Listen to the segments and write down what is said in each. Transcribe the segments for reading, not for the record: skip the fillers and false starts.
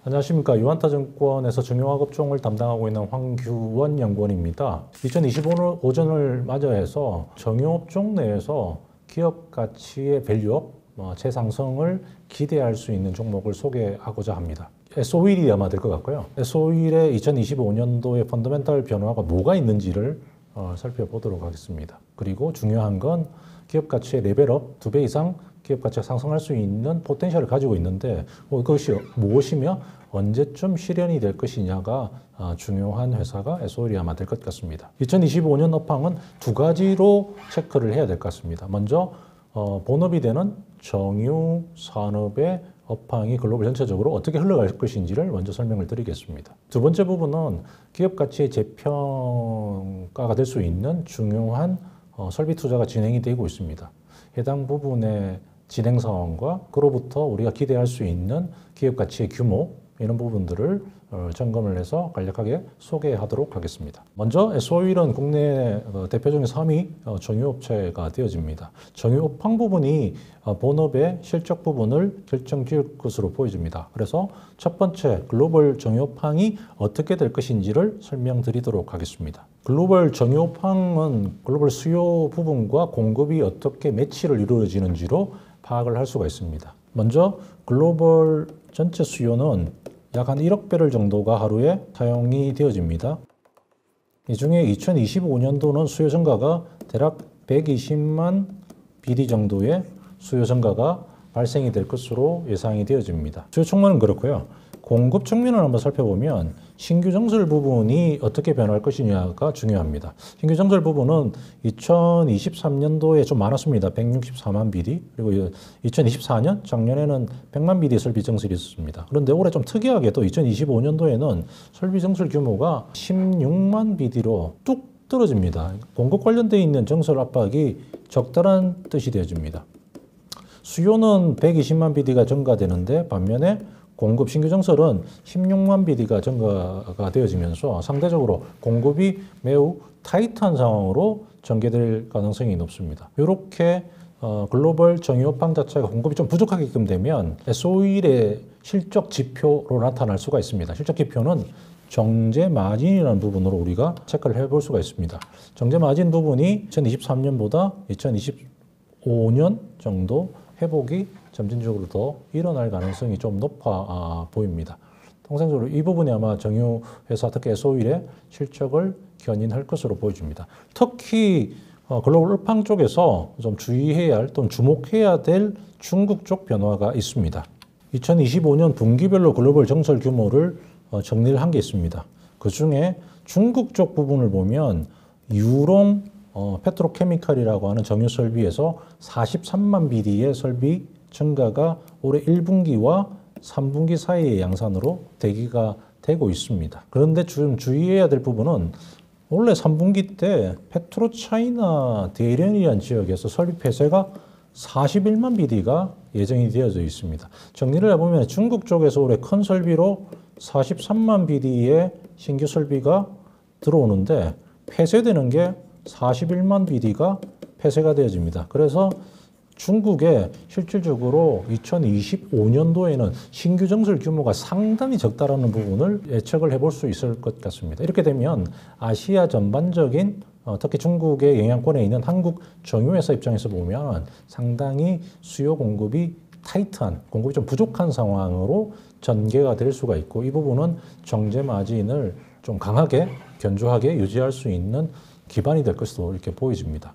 안녕하십니까. 유한타증권에서 정유화업종을 담당하고 있는 황규원 연구원입니다. 2025년 오전을 맞이해서 정유업종 내에서 기업 가치의 밸류업, 재상승을 기대할 수 있는 종목을 소개하고자 합니다. S-오일이 아마 될 것 같고요. S-오일의 2025년도의 펀더멘탈 변화가 뭐가 있는지를 살펴보도록 하겠습니다. 그리고 중요한 건 기업 가치의 레벨업 2배 이상 기업 가치가 상승할 수 있는 포텐셜을 가지고 있는데 그것이 무엇이며 언제쯤 실현이 될 것이냐가 중요한 회사가 S-오일이 아마 될 것 같습니다. 2025년 업황은 두 가지로 체크를 해야 될 것 같습니다. 먼저 본업이 되는 정유 산업의 업황이 글로벌 전체적으로 어떻게 흘러갈 것인지를 먼저 설명을 드리겠습니다. 두 번째 부분은 기업 가치의 재평가가 될 수 있는 중요한 설비 투자가 진행이 되고 있습니다. 해당 부분의 진행 상황과 그로부터 우리가 기대할 수 있는 기업 가치의 규모 이런 부분들을 점검을 해서 간략하게 소개하도록 하겠습니다. 먼저 S-오일은 국내 대표적인 3위 정유업체가 되어집니다. 정유업황 부분이 본업의 실적 부분을 결정지을 것으로 보여집니다. 그래서 첫 번째 글로벌 정유업황이 어떻게 될 것인지를 설명드리도록 하겠습니다. 글로벌 정유업황은 글로벌 수요 부분과 공급이 어떻게 매치를 이루어지는지로 파악을 할 수가 있습니다. 먼저 글로벌 전체 수요는 약 한 1억 배럴 정도가 하루에 사용이 되어집니다. 이 중에 2025년도는 수요 증가가 대략 120만 BD 정도의 수요 증가가 발생이 될 것으로 예상이 되어집니다. 수요 측면은 그렇고요. 공급 측면을 한번 살펴보면 신규 정설 부분이 어떻게 변할 것이냐가 중요합니다. 신규 정설 부분은 2023년도에 좀 많았습니다. 164만 BD. 그리고 2024년 작년에는 100만 BD 설비 정설이 있었습니다. 그런데 올해 좀 특이하게도 2025년도에는 설비 정설 규모가 16만 BD로 뚝 떨어집니다. 공급 관련되어 있는 정설 압박이 적다란 뜻이 되어집니다. 수요는 120만 BD가 증가되는데 반면에 공급 신규 정설은 16만 BD가 증가가 되어지면서 상대적으로 공급이 매우 타이트한 상황으로 전개될 가능성이 높습니다. 이렇게 글로벌 정유업황 자체가 공급이 좀 부족하게끔 되면 S-오일의 실적 지표로 나타날 수가 있습니다. 실적 지표는 정제 마진이라는 부분으로 우리가 체크를 해볼 수가 있습니다. 정제 마진 부분이 2023년보다 2025년 정도 회복이 점진적으로 더 일어날 가능성이 좀 높아 보입니다. 통상적으로 이 부분이 아마 정유회사 특히 S-오일의 실적을 견인할 것으로 보여집니다. 특히 글로벌 업황 쪽에서 좀 주의해야 할 또는 주목해야 될 중국 쪽 변화가 있습니다. 2025년 분기별로 글로벌 정설 규모를 정리를 한 게 있습니다. 그 중에 중국 쪽 부분을 보면 유롱 페트로케미칼이라고 하는 정유 설비에서 43만 BD의 설비 증가가 올해 1분기와 3분기 사이의 양산으로 대기가 되고 있습니다. 그런데 좀 주의해야 될 부분은 원래 3분기 때 페트로차이나 대련이라는 지역에서 설비 폐쇄가 41만 BD가 예정이 되어져 있습니다. 정리를 해보면 중국 쪽에서 올해 큰 설비로 43만 BD의 신규 설비가 들어오는데 폐쇄되는 게 41만 BD가 폐쇄가 되어집니다. 그래서 중국에 실질적으로 2025년도에는 신규 정설 규모가 상당히 적다라는 부분을 예측을 해볼 수 있을 것 같습니다. 이렇게 되면 아시아 전반적인 특히 중국의 영향권에 있는 한국 정유회사 입장에서 보면 상당히 수요 공급이 타이트한, 공급이 좀 부족한 상황으로 전개가 될 수가 있고 이 부분은 정제 마진을 좀 강하게, 견조하게 유지할 수 있는 기반이 될 것으로 이렇게 보여집니다.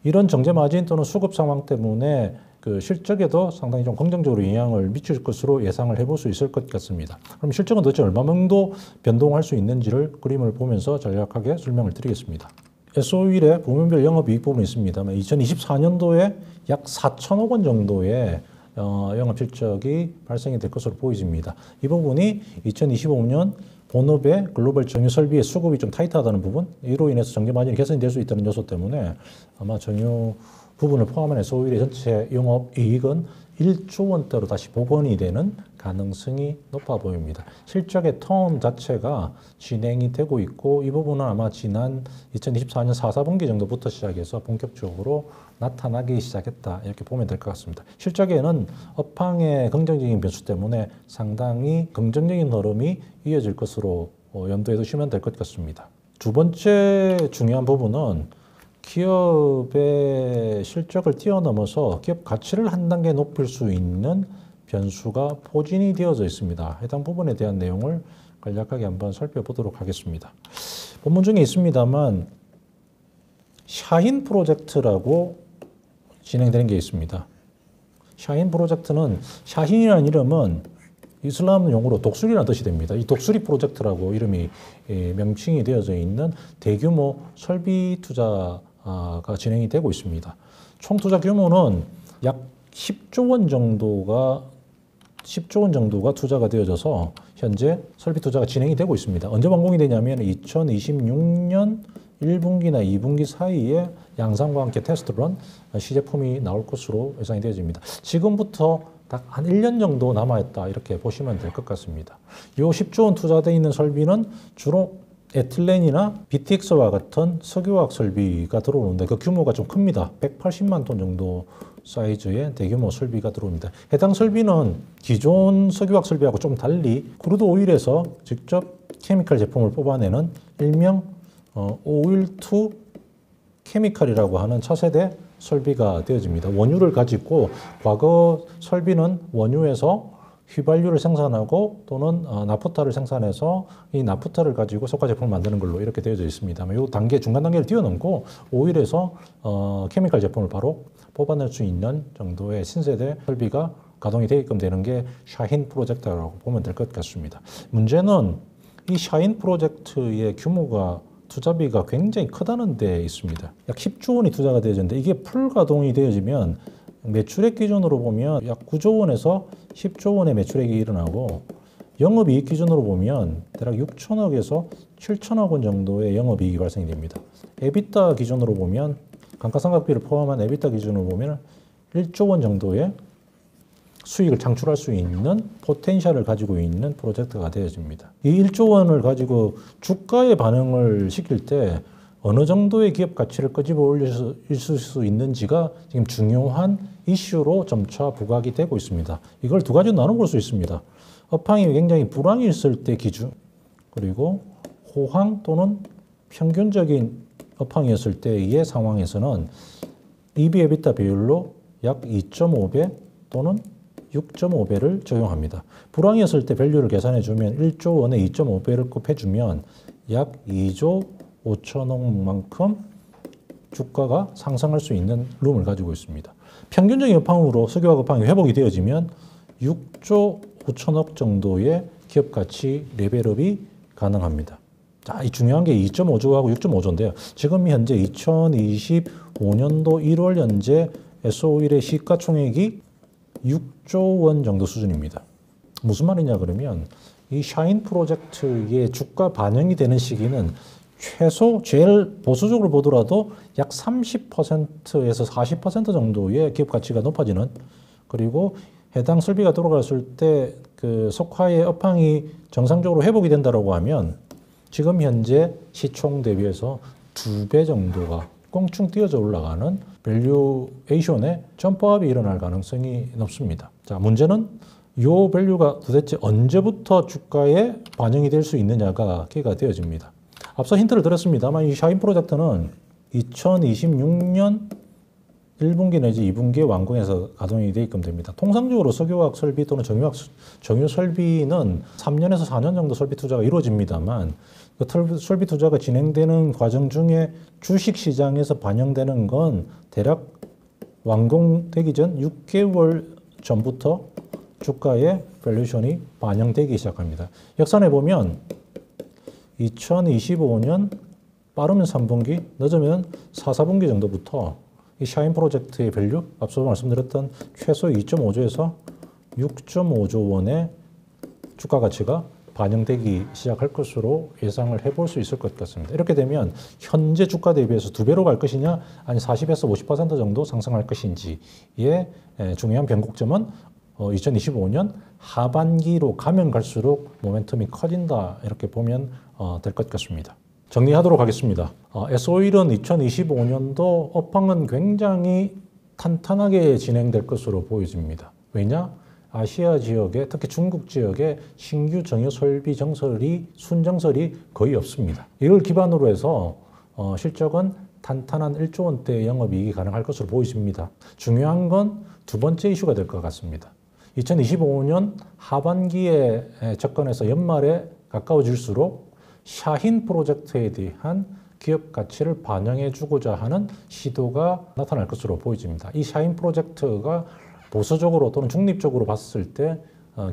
이런 정제 마진 또는 수급 상황 때문에 그 실적에도 상당히 좀 긍정적으로 영향을 미칠 것으로 예상을 해볼 수 있을 것 같습니다. 그럼 실적은 도대체 얼마 정도 변동할 수 있는지를 그림을 보면서 간략하게 설명을 드리겠습니다. S-오일의 부문별 영업이익 부분이 있습니다. 2024년도에 약 4천억 원 정도의 영업 실적이 발생이 될 것으로 보여집니다. 이 부분이 2025년 본업의 글로벌 정유 설비의 수급이 좀 타이트하다는 부분, 이로 인해서 정제 마진이 개선이 될 수 있다는 요소 때문에 아마 정유 부분을 포함한 S-오일의 전체 영업 이익은 1조 원대로 다시 복원이 되는 가능성이 높아 보입니다. 실적의 톤 자체가 진행이 되고 있고 이 부분은 아마 지난 2024년 4, 4분기 정도부터 시작해서 본격적으로 나타나기 시작했다 이렇게 보면 될 것 같습니다. 실적에는 업황의 긍정적인 변수 때문에 상당히 긍정적인 흐름이 이어질 것으로 염두에 두시면 될 것 같습니다. 두 번째 중요한 부분은 기업의 실적을 뛰어넘어서 기업 가치를 한 단계 높일 수 있는 변수가 포진이 되어져 있습니다. 해당 부분에 대한 내용을 간략하게 한번 살펴보도록 하겠습니다. 본문 중에 있습니다만 샤힌 프로젝트라고 진행되는 게 있습니다. 샤힌 프로젝트는 샤힌이라는 이름은 이슬람 용어로 독수리라는 뜻이 됩니다. 이 독수리 프로젝트라고 이름이 명칭이 되어져 있는 대규모 설비 투자가 진행이 되고 있습니다. 총 투자 규모는 약 10조 원 정도가 투자가 되어져서 현재 설비 투자가 진행이 되고 있습니다. 언제 완공이 되냐면 2026년 1분기나 2분기 사이에 양산과 함께 테스트런 시제품이 나올 것으로 예상이 되어집니다. 지금부터 딱 한 1년 정도 남아있다 이렇게 보시면 될 것 같습니다. 이 10조 원 투자되어 있는 설비는 주로 에틸렌이나 BTX와 같은 석유화학 설비가 들어오는데 그 규모가 좀 큽니다. 180만 톤 정도 사이즈의 대규모 설비가 들어옵니다. 해당 설비는 기존 석유화학 설비하고 좀 달리 크루드 오일에서 직접 케미컬 제품을 뽑아내는 일명 오일 투 케미컬이라고 하는 차세대 설비가 되어집니다. 원유를 가지고 과거 설비는 원유에서 휘발유를 생산하고 또는 나프타를 생산해서 이 나프타를 가지고 석화 제품을 만드는 걸로 이렇게 되어져 있습니다. 이 단계 중간 단계를 뛰어넘고 오일에서 케미컬 제품을 바로 뽑아낼 수 있는 정도의 신세대 설비가 가동이 되게끔 되는 게 샤힌 프로젝트라고 보면 될 것 같습니다. 문제는 이 샤힌 프로젝트의 규모가 투자비가 굉장히 크다는 데 있습니다. 약 10조 원이 투자가 되어지는데 이게 풀 가동이 되어지면 매출액 기준으로 보면 약 9조 원에서 10조 원의 매출액이 일어나고 영업이익 기준으로 보면 대략 6천억에서 7천억 원 정도의 영업이익이 발생이 됩니다. 에비타 기준으로 보면 감가상각비를 포함한 에비타 기준으로 보면 1조 원 정도의 수익을 창출할 수 있는 포텐셜을 가지고 있는 프로젝트가 되어집니다. 이 1조 원을 가지고 주가의 반응을 시킬 때 어느 정도의 기업 가치를 끄집어 올릴 수 있는지가 지금 중요한 이슈로 점차 부각이 되고 있습니다. 이걸 두 가지로 나눠볼 수 있습니다. 업황이 굉장히 불황이 있을 때 기준, 그리고 호황 또는 평균적인 업황이었을 때의 상황에서는 EV/EBITDA 비율로 약 2.5배 또는 6.5배를 적용합니다. 불황이었을 때 밸류를 계산해 주면 1조 원에 2.5배를 곱해주면 약 2조 5천억만큼 주가가 상승할 수 있는 룸을 가지고 있습니다. 평균적인 업황으로 석유화학 업황이 회복이 되어지면 6조 5천억 정도의 기업 가치 레벨업이 가능합니다. 자, 이 중요한 게 2.5조하고 6.5조인데요. 지금 현재 2025년도 1월 현재 S-오일의 시가총액이 6조 원 정도 수준입니다. 무슨 말이냐 그러면 이 샤힌 프로젝트의 주가 반영이 되는 시기는 제일 보수적으로 보더라도 약 30%에서 40% 정도의 기업 가치가 높아지는, 그리고 해당 설비가 들어갔을 때 그 석화의 업황이 정상적으로 회복이 된다고 하면 지금 현재 시총 대비해서 2배 정도가 껑충 뛰어져 올라가는 밸류에이션의 점프업이 일어날 가능성이 높습니다. 자, 문제는 이 밸류가 도대체 언제부터 주가에 반영이 될 수 있느냐가 기회가 되어집니다. 앞서 힌트를 드렸습니다만 이 샤힌 프로젝트는 2026년 1분기 내지 2분기에 완공해서 가동이 되게끔 됩니다. 통상적으로 석유화학 설비 또는 정유 설비는 3년에서 4년 정도 설비 투자가 이루어집니다만 그 설비 투자가 진행되는 과정 중에 주식 시장에서 반영되는 건 대략 완공되기 전 6개월 전부터 주가의 밸류에이션이 반영되기 시작합니다. 역산해 보면 2025년 빠르면 3분기, 늦으면 4, 4분기 정도부터 이 샤힌 프로젝트의 밸류, 앞서 말씀드렸던 최소 2.5조에서 6.5조 원의 주가 가치가 반영되기 시작할 것으로 예상을 해볼 수 있을 것 같습니다. 이렇게 되면 현재 주가 대비해서 2배로 갈 것이냐, 아니 40에서 50% 정도 상승할 것인지의 중요한 변곡점은 2025년 하반기로 가면 갈수록 모멘텀이 커진다 이렇게 보면 될 것 같습니다. 정리하도록 하겠습니다. S-오일은 2025년도 업황은 굉장히 탄탄하게 진행될 것으로 보여집니다. 왜냐? 아시아 지역에 특히 중국 지역에 신규 정유 설비 순정설이 거의 없습니다. 이걸 기반으로 해서 실적은 탄탄한 1조 원대 영업이익이 가능할 것으로 보여집니다. 중요한 건 두 번째 이슈가 될 것 같습니다. 2025년 하반기에 접근해서 연말에 가까워질수록 샤힌 프로젝트에 대한 기업 가치를 반영해 주고자 하는 시도가 나타날 것으로 보여집니다. 이 샤힌 프로젝트가 보수적으로 또는 중립적으로 봤을 때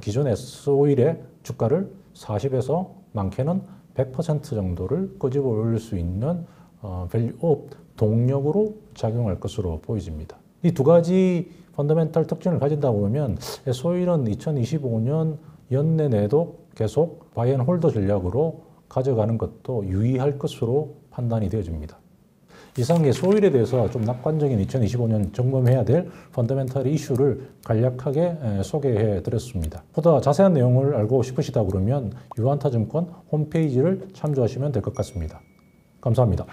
기존 S-오일의 주가를 40에서 많게는 100% 정도를 끄집어 올릴 수 있는 밸류업 동력으로 작용할 것으로 보여집니다. 이 두 가지 펀더멘탈 특징을 가진다고 보면 S-오일은 2025년 연내 내도 계속 바이 앤 홀더 전략으로 가져가는 것도 유의할 것으로 판단이 되어집니다. 이상 S-오일에 대해서 좀 낙관적인 2025년 점검해야 될 펀더멘탈 이슈를 간략하게 소개해 드렸습니다. 보다 자세한 내용을 알고 싶으시다 그러면 유한타증권 홈페이지를 참조하시면 될 것 같습니다. 감사합니다.